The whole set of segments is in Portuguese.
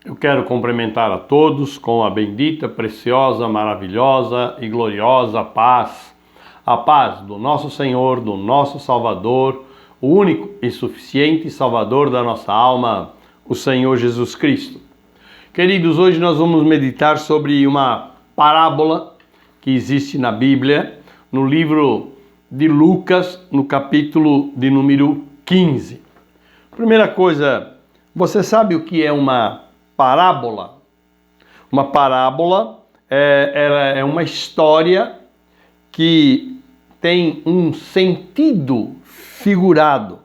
Eu quero cumprimentar a todos com a bendita, preciosa, maravilhosa e gloriosa paz. A paz do nosso Senhor, do nosso Salvador, o único e suficiente Salvador da nossa alma, o Senhor Jesus Cristo. Queridos, hoje nós vamos meditar sobre uma parábola que existe na Bíblia, no livro de Lucas, no capítulo de número 15. Primeira coisa, você sabe o que é uma parábola? Uma parábola é uma história que tem um sentido figurado,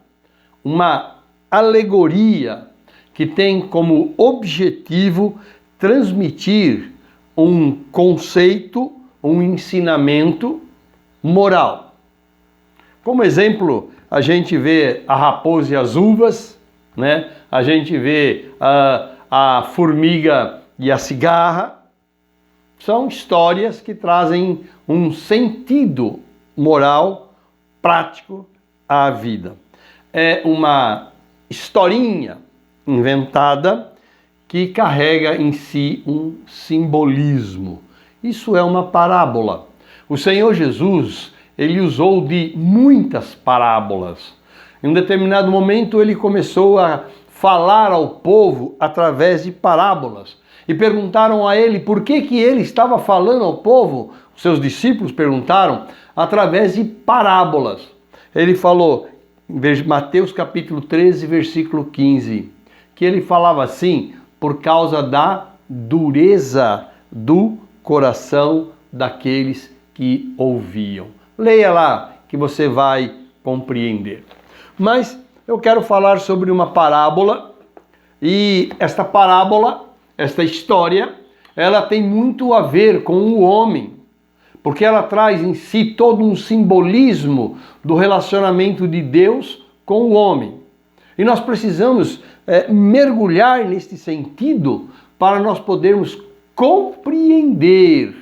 uma alegoria que tem como objetivo transmitir um conceito, um ensinamento moral. Como exemplo, a gente vê a raposa e as uvas, né? A gente vê a formiga e a cigarra. São histórias que trazem um sentido moral, prático à vida. É uma historinha inventada que carrega em si um simbolismo. Isso é uma parábola. O Senhor Jesus, ele usou de muitas parábolas. Em um determinado momento, ele começou a falar ao povo através de parábolas. E perguntaram a ele por que ele estava falando ao povo. Os seus discípulos perguntaram através de parábolas. Ele falou, em Mateus capítulo 13, versículo 15, que ele falava assim por causa da dureza do coração daqueles que ouviam. Leia lá que você vai compreender. Mas eu quero falar sobre uma parábola e esta parábola, esta história, ela tem muito a ver com o homem, porque ela traz em si todo um simbolismo do relacionamento de Deus com o homem. E nós precisamos mergulhar neste sentido para nós podermos compreender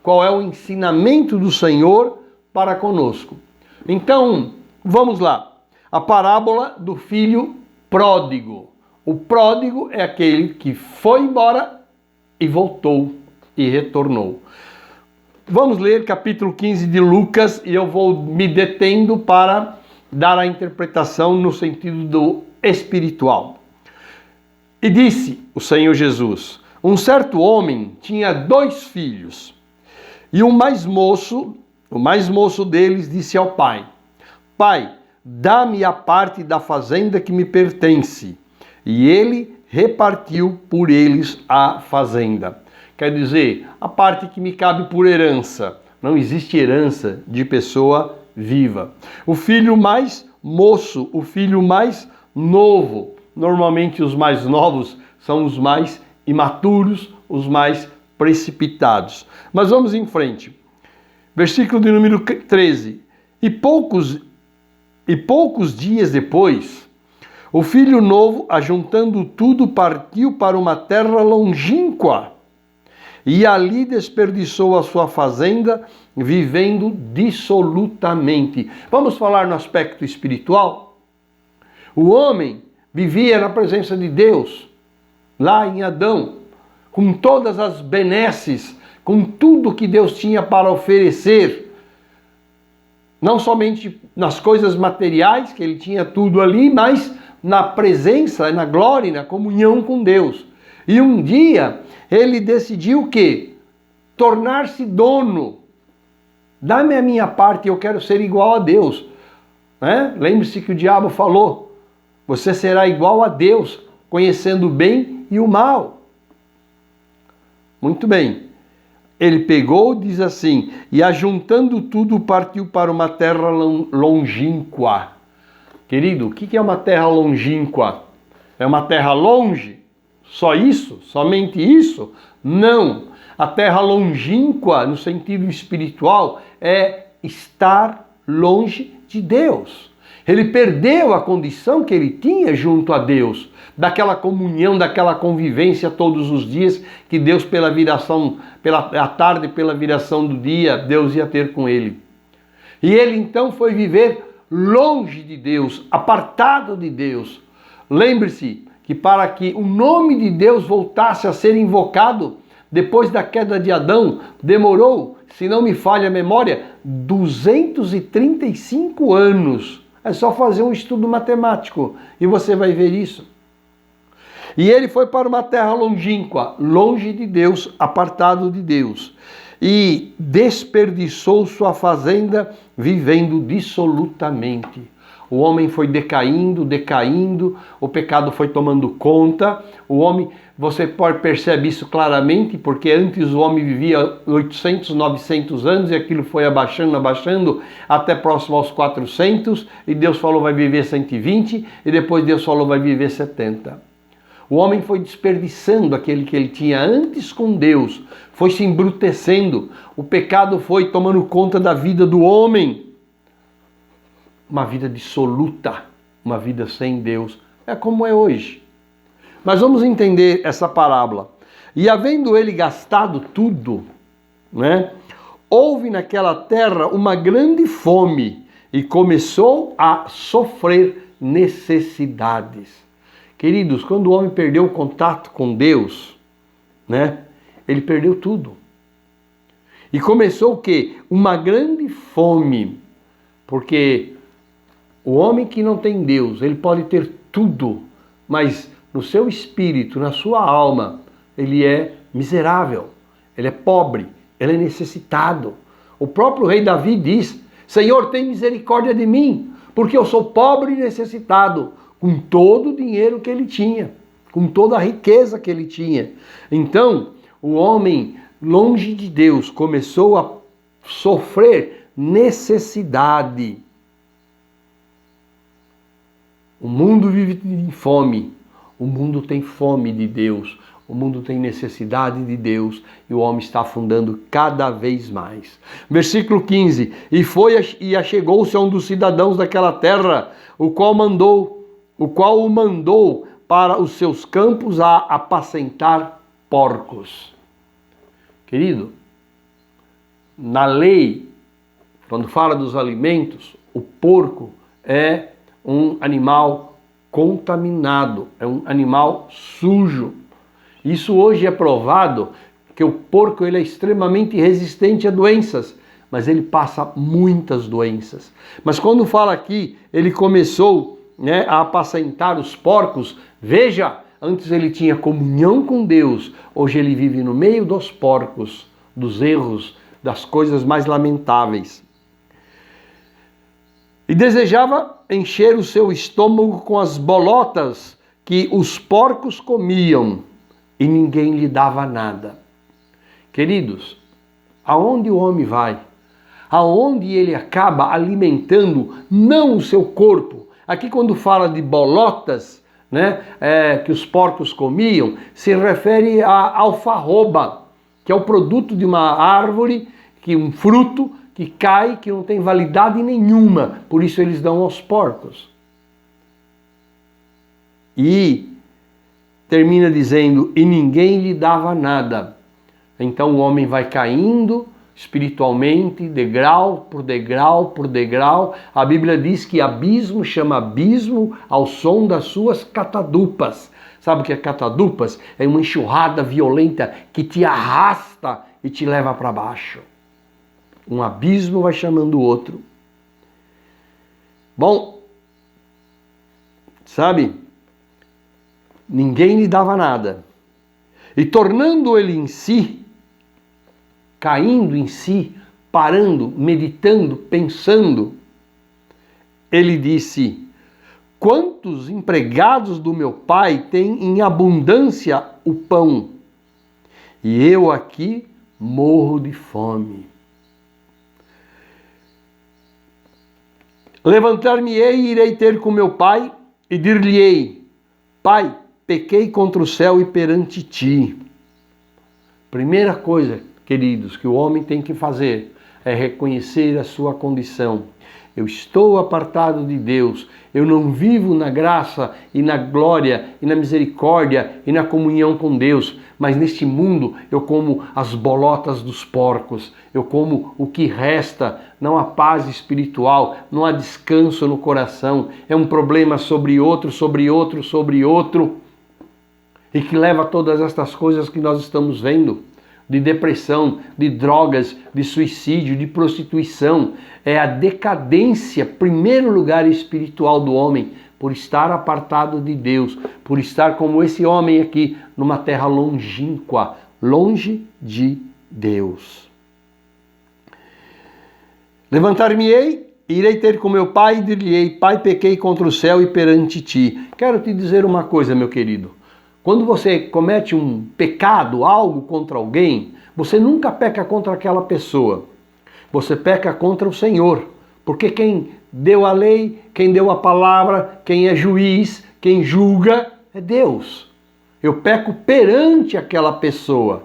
qual é o ensinamento do Senhor para conosco. Então, vamos lá. A parábola do filho pródigo. O pródigo é aquele que foi embora e voltou e retornou. Vamos ler capítulo 15 de Lucas e eu vou me detendo para dar a interpretação no sentido do espiritual. E disse o Senhor Jesus: um certo homem tinha 2 filhos, e o mais moço deles disse ao pai: Pai, dá-me a parte da fazenda que me pertence. E ele repartiu por eles a fazenda. Quer dizer, a parte que me cabe por herança. Não existe herança de pessoa viva. O filho mais moço, o filho mais novo. Normalmente os mais novos são os mais imaturos, os mais precipitados. Mas vamos em frente. Versículo de número 13. E poucos dias depois, o filho novo, ajuntando tudo, partiu para uma terra longínqua e ali desperdiçou a sua fazenda, vivendo dissolutamente. Vamos falar no aspecto espiritual? O homem vivia na presença de Deus, lá em Adão, com todas as benesses, com tudo que Deus tinha para oferecer. Não somente nas coisas materiais, que ele tinha tudo ali, mas na presença, na glória e na comunhão com Deus. E um dia ele decidiu o quê? Tornar-se dono. Dá-me a minha parte, eu quero ser igual a Deus. Lembre-se que o diabo falou: você será igual a Deus, conhecendo o bem e o mal. Muito bem. Ele pegou, diz assim, e ajuntando tudo partiu para uma terra longínqua. Querido, o que é uma terra longínqua? É uma terra longe? Só isso? Somente isso? Não. A terra longínqua, no sentido espiritual, é estar longe de Deus. Ele perdeu a condição que ele tinha junto a Deus, daquela comunhão, daquela convivência todos os dias que Deus, pela tarde, pela viração do dia, Deus ia ter com ele. E ele então foi viver longe de Deus, apartado de Deus, Lembre-se que para que o nome de Deus voltasse a ser invocado, depois da queda de Adão, demorou, se não me falha a memória, 235 anos. É só fazer um estudo matemático e você vai ver isso. E ele foi para uma terra longínqua, longe de Deus, apartado de Deus. E desperdiçou sua fazenda vivendo dissolutamente. O homem foi decaindo, o pecado foi tomando conta. O homem, você percebe isso claramente, porque antes o homem vivia 800, 900 anos e aquilo foi abaixando, até próximo aos 400, e Deus falou vai viver 120, e depois Deus falou vai viver 70. O homem foi desperdiçando aquele que ele tinha antes com Deus, foi se embrutecendo, o pecado foi tomando conta da vida do homem. Uma vida dissoluta, uma vida sem Deus, é como é hoje. Mas vamos entender essa parábola. E havendo ele gastado tudo, houve naquela terra uma grande fome e começou a sofrer necessidades. Queridos, quando o homem perdeu o contato com Deus, ele perdeu tudo. E começou o quê? Uma grande fome, porque o homem que não tem Deus, ele pode ter tudo, mas no seu espírito, na sua alma, ele é miserável, ele é pobre, ele é necessitado. O próprio rei Davi diz, Senhor, tem misericórdia de mim, porque eu sou pobre e necessitado, com todo o dinheiro que ele tinha, com toda a riqueza que ele tinha. Então, o homem, longe de Deus, começou a sofrer necessidade. O mundo vive em fome, o mundo tem fome de Deus, o mundo tem necessidade de Deus e o homem está afundando cada vez mais. Versículo 15, e achegou-se a um dos cidadãos daquela terra, o qual o mandou para os seus campos a apacentar porcos. Querido, na lei, quando fala dos alimentos, o porco é um animal contaminado, é um animal sujo. Isso hoje é provado que o porco ele é extremamente resistente a doenças, mas ele passa muitas doenças. Mas quando fala aqui, ele começou a apacentar os porcos, veja, antes ele tinha comunhão com Deus, hoje ele vive no meio dos porcos, dos erros, das coisas mais lamentáveis. E desejava encher o seu estômago com as bolotas que os porcos comiam, e ninguém lhe dava nada. Queridos, aonde o homem vai, aonde ele acaba alimentando não o seu corpo, aqui quando fala de bolotas, que os porcos comiam, se refere à alfarroba, que é o produto de uma árvore, um fruto que cai, que não tem validade nenhuma, por isso eles dão aos porcos. E termina dizendo, e ninguém lhe dava nada. Então o homem vai caindo espiritualmente, degrau por degrau por degrau. A Bíblia diz que abismo chama abismo ao som das suas catadupas. Sabe o que é catadupas? É uma enxurrada violenta que te arrasta e te leva para baixo. Um abismo vai chamando o outro. Bom, sabe? Ninguém lhe dava nada. E tornando ele em si, caindo em si, parando, meditando, pensando, ele disse, quantos empregados do meu pai têm em abundância o pão, e eu aqui morro de fome. Levantar-me-ei e irei ter com meu pai e dir-lhe-ei, Pai, pequei contra o céu e perante ti. Primeira coisa, queridos, que o homem tem que fazer é reconhecer a sua condição. Eu estou apartado de Deus. Eu não vivo na graça e na glória e na misericórdia e na comunhão com Deus. Mas neste mundo eu como as bolotas dos porcos. Eu como o que resta. Não há paz espiritual. Não há descanso no coração. É um problema sobre outro, sobre outro, sobre outro. E que leva a todas estas coisas que nós estamos vendo. De depressão, de drogas, de suicídio, de prostituição. É a decadência, primeiro lugar espiritual do homem, por estar apartado de Deus, por estar como esse homem aqui, numa terra longínqua, longe de Deus. Levantar-me-ei, irei ter com meu pai e dir-lhe-ei: Pai, pequei contra o céu e perante ti. Quero te dizer uma coisa, meu querido. Quando você comete um pecado, algo contra alguém, você nunca peca contra aquela pessoa. Você peca contra o Senhor. Porque quem deu a lei, quem deu a palavra, quem é juiz, quem julga, é Deus. Eu peco perante aquela pessoa,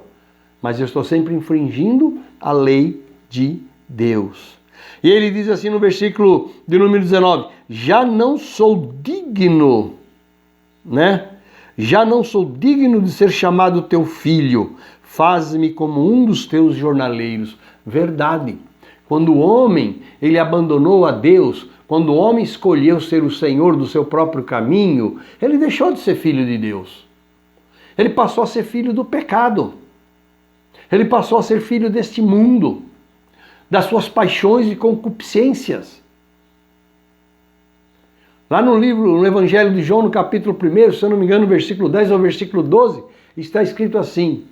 mas eu estou sempre infringindo a lei de Deus. E ele diz assim no versículo de número 19: já não sou digno, né? Já não sou digno de ser chamado teu filho, faz-me como um dos teus jornaleiros. Verdade. Quando o homem, ele abandonou a Deus, quando o homem escolheu ser o Senhor do seu próprio caminho, ele deixou de ser filho de Deus. Ele passou a ser filho do pecado. Ele passou a ser filho deste mundo, das suas paixões e concupiscências. Lá no livro, no Evangelho de João, no capítulo 1, se eu não me engano, no versículo 10 ao versículo 12, está escrito assim: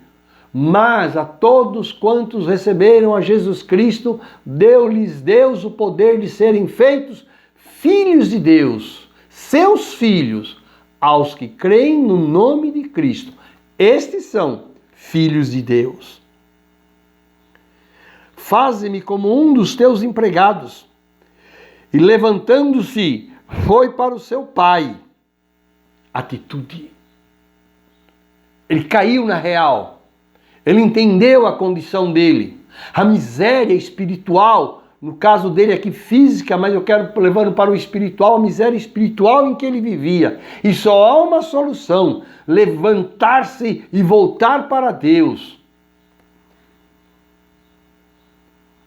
mas a todos quantos receberam a Jesus Cristo, deu-lhes Deus o poder de serem feitos filhos de Deus, seus filhos, aos que creem no nome de Cristo. Estes são filhos de Deus. Faze-me como um dos teus empregados. E levantando-se, foi para o seu pai. Atitude. Ele caiu na real. Ele entendeu a condição dele. A miséria espiritual, no caso dele aqui física, mas eu quero levando para o espiritual, a miséria espiritual em que ele vivia. E só há uma solução: levantar-se e voltar para Deus.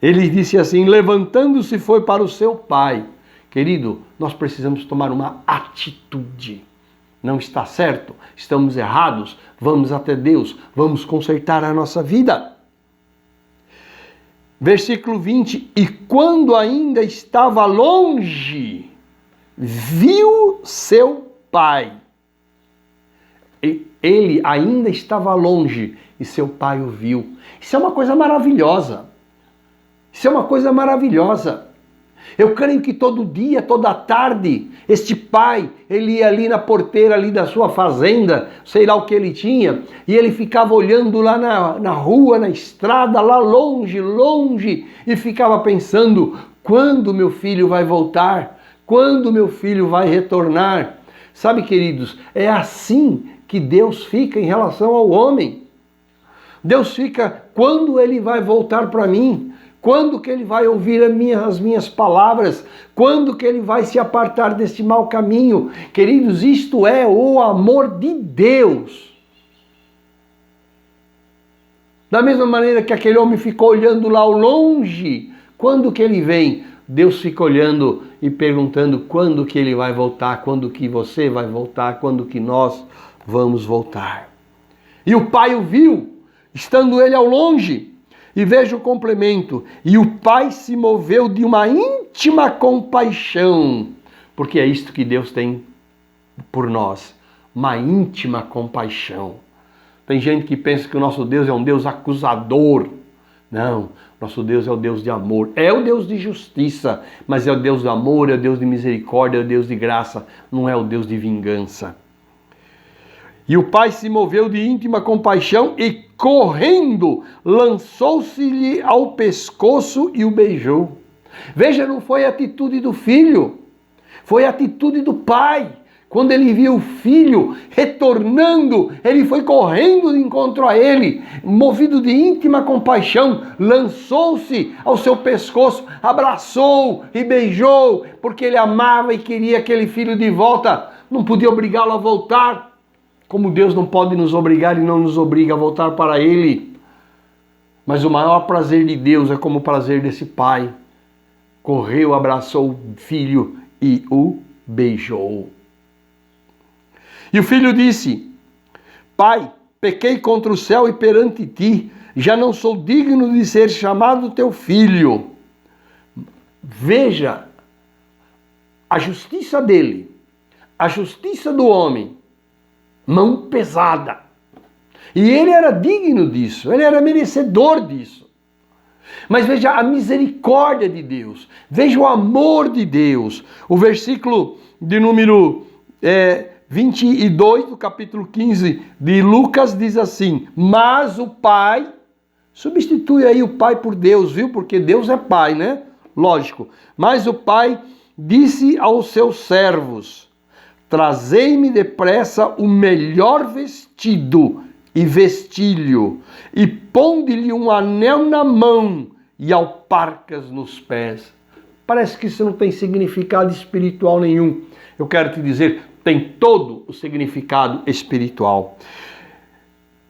Ele disse assim: levantando-se foi para o seu pai. Querido, nós precisamos tomar uma atitude. Não está certo? Estamos errados? Vamos até Deus, vamos consertar a nossa vida. Versículo 20: e quando ainda estava longe, viu seu pai. Ele ainda estava longe e seu pai o viu. Isso é uma coisa maravilhosa. Isso é uma coisa maravilhosa. Eu creio que todo dia, toda tarde, este pai, ele ia ali na porteira ali da sua fazenda, sei lá o que ele tinha, e ele ficava olhando lá na rua, na estrada, lá longe, longe, e ficava pensando: quando meu filho vai voltar? Quando meu filho vai retornar? Sabe, queridos, é assim que Deus fica em relação ao homem. Deus fica: quando ele vai voltar para mim? Quando que ele vai ouvir as minhas palavras? Quando que ele vai se apartar deste mau caminho? Queridos, isto é o amor de Deus. Da mesma maneira que aquele homem ficou olhando lá ao longe, quando que ele vem? Deus fica olhando e perguntando: quando que ele vai voltar? Quando que você vai voltar? Quando que nós vamos voltar? E o pai o viu, estando ele ao longe. E veja o complemento: e o pai se moveu de uma íntima compaixão, porque é isto que Deus tem por nós, uma íntima compaixão. Tem gente que pensa que o nosso Deus é um Deus acusador. Não, nosso Deus é o Deus de amor, é o Deus de justiça, mas é o Deus de amor, é o Deus de misericórdia, é o Deus de graça, não é o Deus de vingança. E o pai se moveu de íntima compaixão e, correndo, lançou-se-lhe ao pescoço e o beijou. Veja, não foi a atitude do filho, foi a atitude do pai. Quando ele viu o filho retornando, ele foi correndo de encontro a ele, movido de íntima compaixão, lançou-se ao seu pescoço, abraçou e beijou, porque ele amava e queria aquele filho de volta. Não podia obrigá-lo a voltar, como Deus não pode nos obrigar e não nos obriga a voltar para ele. Mas o maior prazer de Deus é como o prazer desse pai. Correu, abraçou o filho e o beijou. E o filho disse: Pai, pequei contra o céu e perante ti, já não sou digno de ser chamado teu filho. Veja a justiça dele, a justiça do homem, mão pesada. E ele era digno disso, ele era merecedor disso. Mas veja a misericórdia de Deus, veja o amor de Deus. O versículo de número 22 do capítulo 15 de Lucas diz assim: mas o pai, substitui aí o pai por Deus, viu? Porque Deus é pai, né? Lógico. Mas o pai disse aos seus servos: trazei-me depressa o melhor vestido e vestilho, e ponde-lhe um anel na mão e alparcas nos pés. Parece que isso não tem significado espiritual nenhum. Eu quero te dizer, tem todo o significado espiritual.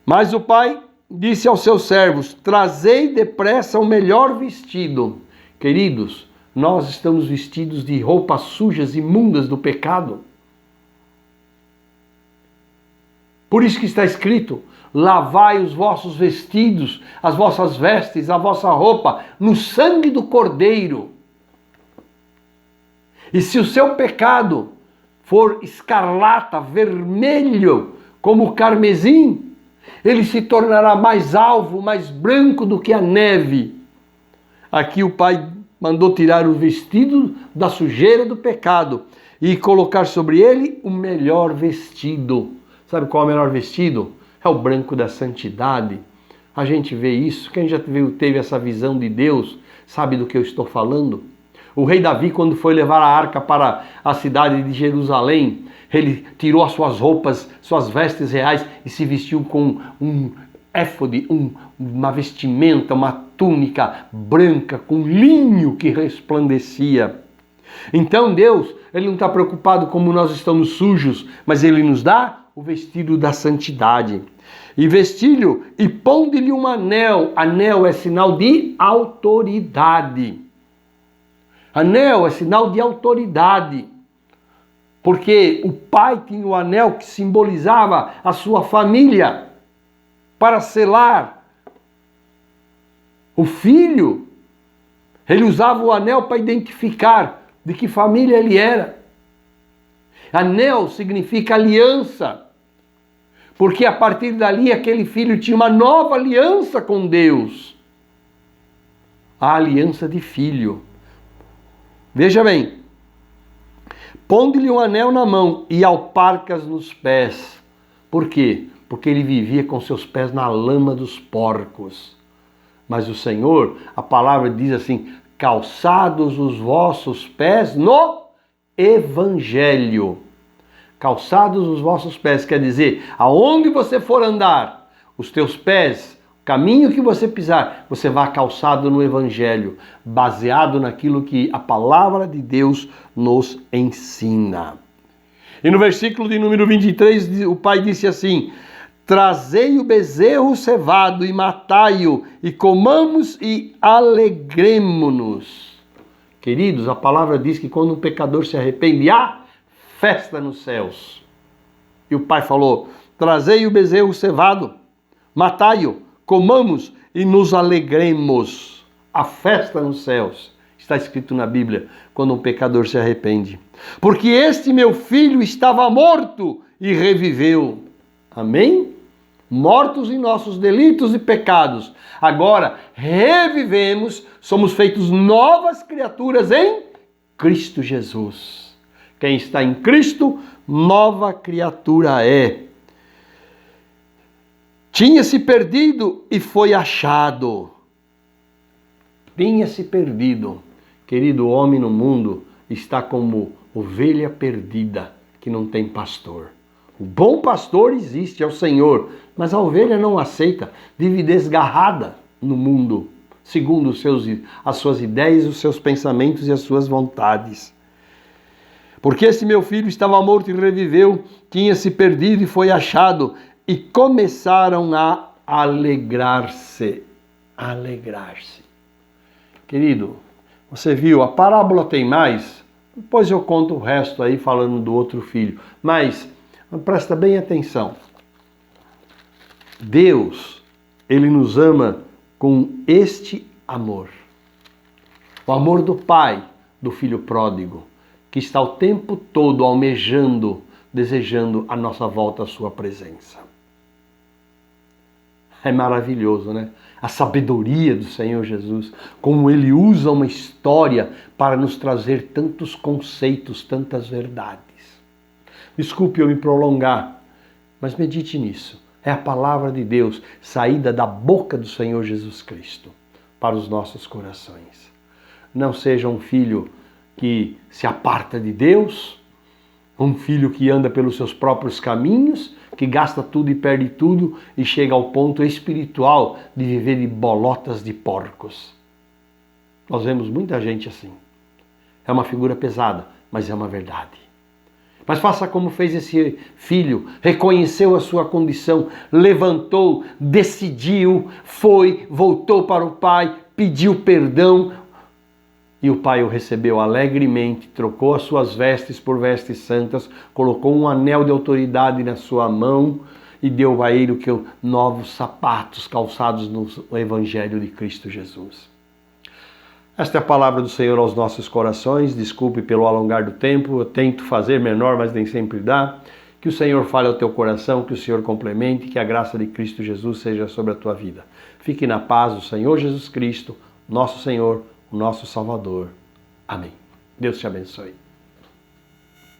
Mas o pai disse aos seus servos: trazei depressa o melhor vestido. Queridos, nós estamos vestidos de roupas sujas, imundas do pecado. Por isso que está escrito: lavai os vossos vestidos, as vossas vestes, a vossa roupa, no sangue do Cordeiro. E se o seu pecado for escarlata, vermelho, como o carmesim, ele se tornará mais alvo, mais branco do que a neve. Aqui o pai mandou tirar o vestido da sujeira do pecado e colocar sobre ele o melhor vestido. Sabe qual é o melhor vestido? É o branco da santidade. A gente vê isso, quem já teve essa visão de Deus, sabe do que eu estou falando? O rei Davi, quando foi levar a arca para a cidade de Jerusalém, ele tirou as suas roupas, suas vestes reais e se vestiu com um éfode, uma vestimenta, uma túnica branca com linho que resplandecia. Então Deus, ele não está preocupado como nós estamos sujos, mas ele nos dá o vestido da santidade. E vestilho e ponde-lhe um anel. Anel é sinal de autoridade. Anel é sinal de autoridade. Porque o pai tinha o anel que simbolizava a sua família para selar. O filho, ele usava o anel para identificar de que família ele era. Anel significa aliança, porque a partir dali aquele filho tinha uma nova aliança com Deus. A aliança de filho. Veja bem, ponde-lhe um anel na mão e alparcas nos pés. Por quê? Porque ele vivia com seus pés na lama dos porcos. Mas o Senhor, a palavra diz assim: calçados os vossos pés no Evangelho. Calçados os vossos pés, quer dizer, aonde você for andar, os teus pés, o caminho que você pisar, você vai calçado no Evangelho, baseado naquilo que a palavra de Deus nos ensina. E no versículo de número 23, o pai disse assim: trazei o bezerro cevado e matai-o, e comamos e alegremo-nos. Queridos, a palavra diz que quando um pecador se arrepende, há festa nos céus. E o pai falou: trazei o bezerro cevado, matai-o, comamos e nos alegremos. A festa nos céus. Está escrito na Bíblia, quando um pecador se arrepende. Porque este meu filho estava morto e reviveu. Amém? Mortos em nossos delitos e pecados. Agora revivemos, somos feitos novas criaturas em Cristo Jesus. Quem está em Cristo, nova criatura é. Tinha-se perdido e foi achado. Tinha-se perdido. Querido, o homem no mundo está como ovelha perdida. que não tem pastor. O bom pastor existe, é o Senhor, mas a ovelha não aceita, vive desgarrada no mundo, segundo as suas ideias, os seus pensamentos e as suas vontades. Porque esse meu filho estava morto e reviveu, tinha se perdido e foi achado, e começaram a alegrar-se. Alegrar-se. Querido, você viu, a parábola tem mais, depois eu conto o resto aí falando do outro filho, mas presta bem atenção. Deus, Ele nos ama com este amor. O amor do Pai, do Filho pródigo, que está o tempo todo almejando, desejando a nossa volta à sua presença. É maravilhoso, né? A sabedoria do Senhor Jesus, como Ele usa uma história para nos trazer tantos conceitos, tantas verdades. Desculpe eu me prolongar, mas medite nisso. É a palavra de Deus saída da boca do Senhor Jesus Cristo para os nossos corações. Não seja um filho que se aparta de Deus, um filho que anda pelos seus próprios caminhos, que gasta tudo e perde tudo e chega ao ponto espiritual de viver de bolotas de porcos. Nós vemos muita gente assim. É uma figura pesada, mas é uma verdade. Mas faça como fez esse filho, reconheceu a sua condição, levantou, decidiu, foi, voltou para o pai, pediu perdão e o pai o recebeu alegremente, trocou as suas vestes por vestes santas, colocou um anel de autoridade na sua mão e deu a ele novos sapatos calçados no Evangelho de Cristo Jesus. Esta é a palavra do Senhor aos nossos corações. Desculpe pelo alongar do tempo, eu tento fazer menor, mas nem sempre dá. Que o Senhor fale ao teu coração, que o Senhor complemente, que a graça de Cristo Jesus seja sobre a tua vida. Fique na paz do Senhor Jesus Cristo, nosso Senhor, o nosso Salvador. Amém. Deus te abençoe.